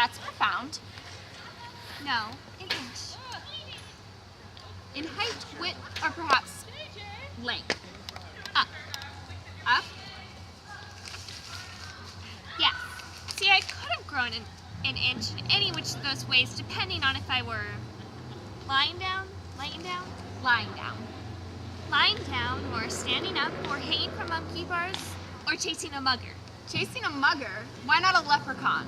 That's profound. No, an inch. In height, width, or perhaps length. Up. Up? Yeah. See, I could have grown an inch in any which of those ways, depending on if I were lying down, laying down, Lying down. lying down, or standing up, or hanging from monkey bars, or chasing a mugger. Chasing a mugger? Why not a leprechaun?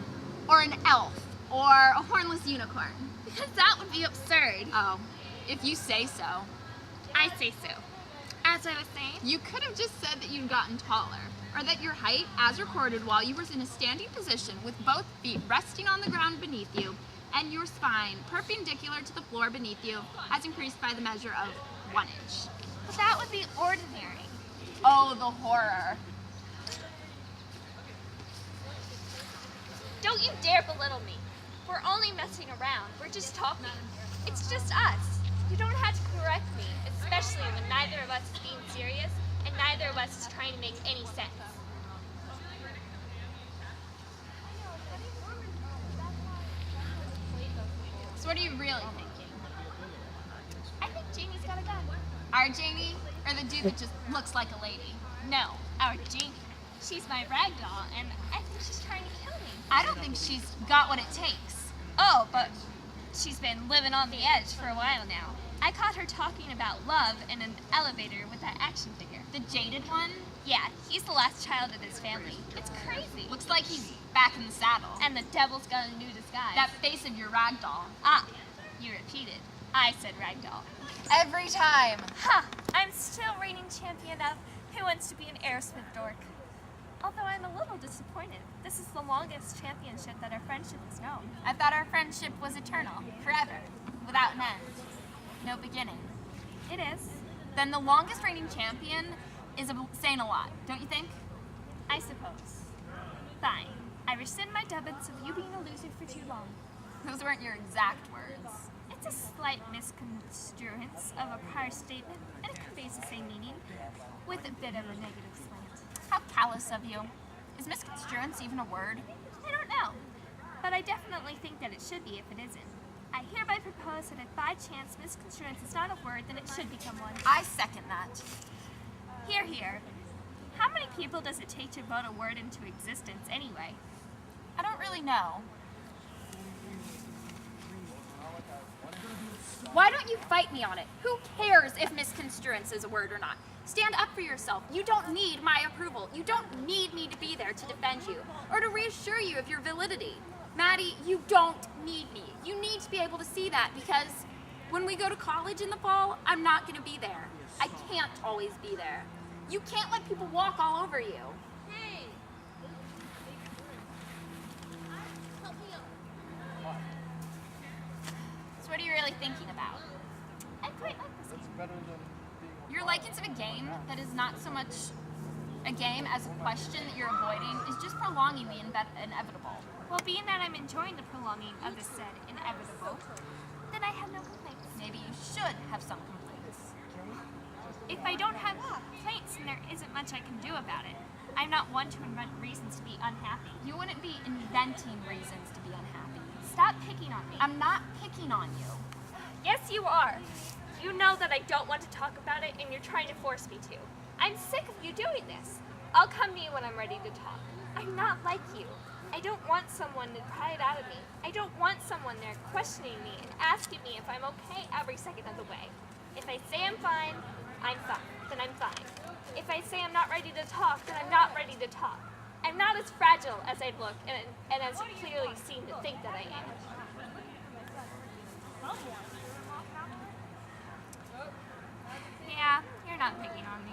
Or an elf? Or a hornless unicorn? Because that would be absurd. Oh, if you say so. I say so. As I was saying, You could have just said that you'd gotten taller, or that your height, as recorded while you were in a standing position with both feet resting on the ground beneath you, and your spine perpendicular to the floor beneath you, has increased by the measure of 1 inch. but that would be ordinary. Oh, the horror. Don't you dare belittle me. We're only messing around. We're just talking. It's just us. You don't have to correct me, especially when neither of us is being serious and neither of us is trying to make any sense. So what are you really thinking? I think Janie's got a gun. Our Janie, or the dude that just looks like a lady? No, our Janie. She's my rag doll, and I think she's trying to kill me. I don't think she's got what it takes. Oh, but she's been living on the edge for a while now. I caught her talking about love in an elevator with that action figure. The jaded one? Yeah, he's the last child of his family. It's crazy. Looks like he's back in the saddle. And the devil's got a new disguise. That face of your rag doll. Ah, you repeated. I said ragdoll. Every time. Ha! I'm still reigning champion of Who Wants to Be an Aerosmith Dork. Although I'm a little disappointed. This is the longest championship that our friendship has known. I thought our friendship was eternal, forever, without an end. No beginning. It is. Then the longest reigning champion is saying a lot, don't you think? I suppose. Fine. I rescind my dubbits of you being a loser for too long. Those weren't your exact words. It's a slight misconstruence of a prior statement, and it conveys the same meaning, with a bit of a negative slant. How callous of you. Is misconstruence even a word? I don't know, but I definitely think that it should be if it isn't. I hereby propose that if by chance misconstruence is not a word, then it should become one. I second that. Hear, hear. How many people does it take to vote a word into existence anyway? I don't really know. Why don't you fight me on it? Who cares if misconstruence is a word or not? Stand up for yourself. You don't need my approval. You don't need me to be there to defend you or to reassure you of your validity. Maddie, you don't need me. You need to be able to see that because when we go to college in the fall, I'm not going to be there. I can't always be there. You can't let people walk all over you. Hey! Help me out. So what are you really thinking about? I quite like this game. Your likeness of a game that is not so much a game as a question that you're avoiding is just prolonging the inevitable. Well, being that I'm enjoying the prolonging of the said inevitable, then I have no complaints. Maybe you should have some complaints. If I don't have complaints, then there isn't much I can do about it. I'm not one to invent reasons to be unhappy. You wouldn't be inventing reasons to be unhappy. Stop picking on me. I'm not picking on you. Yes, you are. You know that I don't want to talk about it, and you're trying to force me to. I'm sick of you doing this. I'll come to you when I'm ready to talk. I'm not like you. I don't want someone to pry it out of me. I don't want someone there questioning me and asking me if I'm okay every second of the way. If I say I'm fine, then I'm fine. If I say I'm not ready to talk, then I'm not ready to talk. I'm not as fragile as I look and as you clearly seem to think that I am. Yeah, you're not picking on me.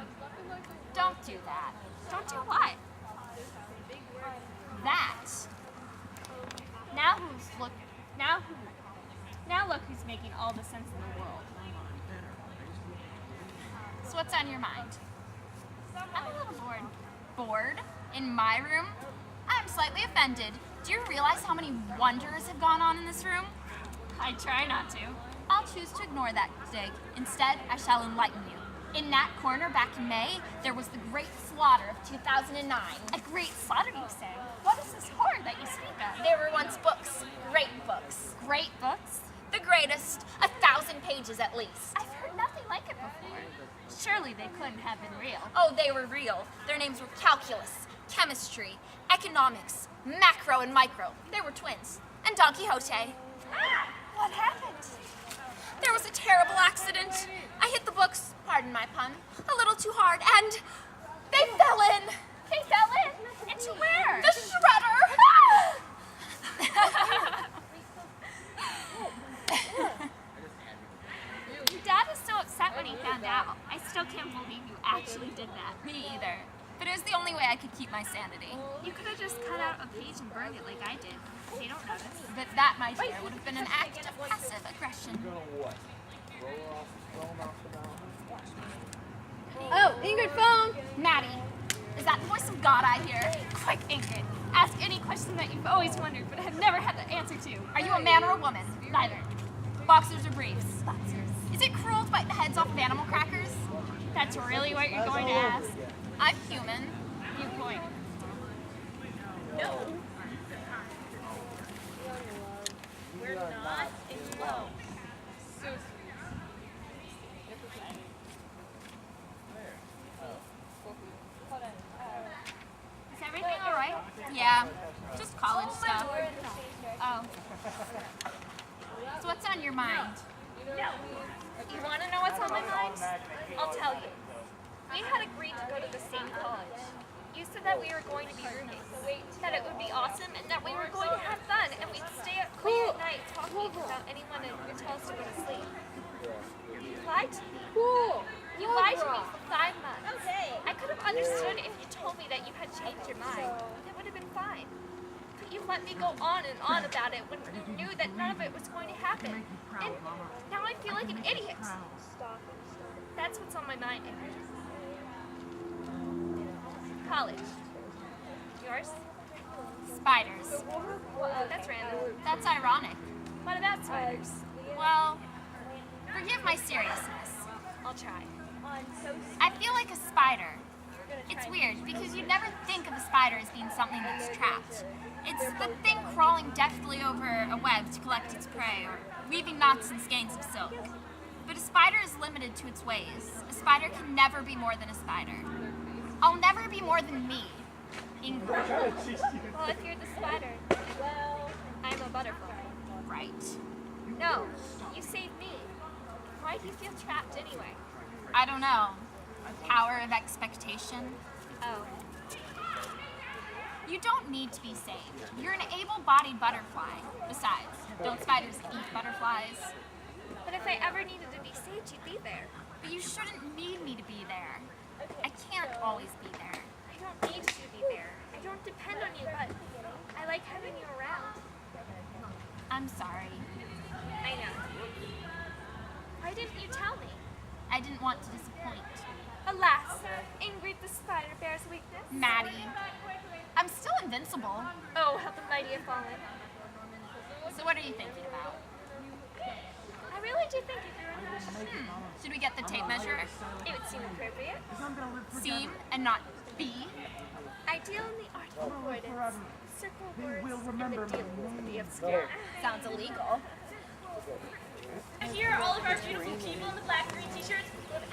Don't do that. Don't do what? That. Now look who's making all the sense in the world. So what's on your mind? I'm a little bored. Bored? In my room? I'm slightly offended. Do you realize how many wonders have gone on in this room? I try not to. I'll choose to ignore that dig. Instead, I shall enlighten you. In that corner back in May, there was the Great Slaughter of 2009. A great slaughter, you say? What is this horror that you speak of? There were once books, least. I've heard nothing like it before. Surely they couldn't have been real. Oh, they were real. Their names were calculus, chemistry, economics, macro and micro. They were twins. And Don Quixote. What happened? There was a terrible accident. I hit the books, pardon my pun, a little too hard, and they fell in. They fell in? Into where? The shredder. Dad was so upset when he found out. I still can't believe you actually did that. Me either. But it was the only way I could keep my sanity. You could have just cut out a page and burned it like I did. They don't notice. But that, my dear, would have been an act of passive aggression. Oh, Ingrid, phone! Maddie, is that the voice of God I hear? Quick, Ingrid. Ask any question that you've always wondered but have never had the answer to. Are you a man or a woman? Neither. Boxers or briefs? Boxers. Is it cruel to bite the heads off of animal crackers? That's really what you're going to ask. I'm human. You point. No. We're not in love. Is everything alright? Yeah, just college stuff. Oh. So what's on your mind? No. You want to know what's on my mind? I'll tell you. We had agreed to go to the same college. You said that we were going to be roommates, that it would be awesome, and that we were going to have fun, and we'd stay up late at night talking without anyone to tell us to go to sleep. You lied to me. You lied to me for 5 months. I could have understood if you told me that you had changed your mind. It would have been fine. But you let me go on and on about it when you knew that none of it was going to happen. And now I feel like an idiot. That's what's on my mind, Ingrid. College. Yours? Spiders. That's random. That's ironic. What about spiders? Well, forgive my seriousness. I'll try. I feel like a spider. It's weird because you'd never think of a spider as being something that's trapped. It's the thing crawling deftly over a web to collect its prey or weaving knots and skeins of silk. But a spider is limited to its ways. A spider can never be more than a spider. I'll never be more than me. Ingrid. Well, if you're the spider, I'm a butterfly. Right. No, you saved me. Why do you feel trapped anyway? I don't know. Power of expectation. Oh. You don't need to be saved. You're an able-bodied butterfly. Besides, don't spiders eat butterflies? But if I ever needed to be saved, you'd be there. But you shouldn't need me to be there. I can't always be there. I don't need you to be there. I don't depend on you, but I like having you around. I'm sorry. I know. Why didn't you tell me? I didn't want to disappoint. Alas, Ingrid the spider bears weakness. Maddie, I'm still invincible. Oh, how the mighty have fallen. So what are you thinking about? I really do think if you're in Should we get the tape measure? it would seem appropriate. Seem and not be? Ideal in the art of avoidance. Circle words and the deal will be obscure. Sounds illegal. Here are all of our beautiful people in the black green t-shirts with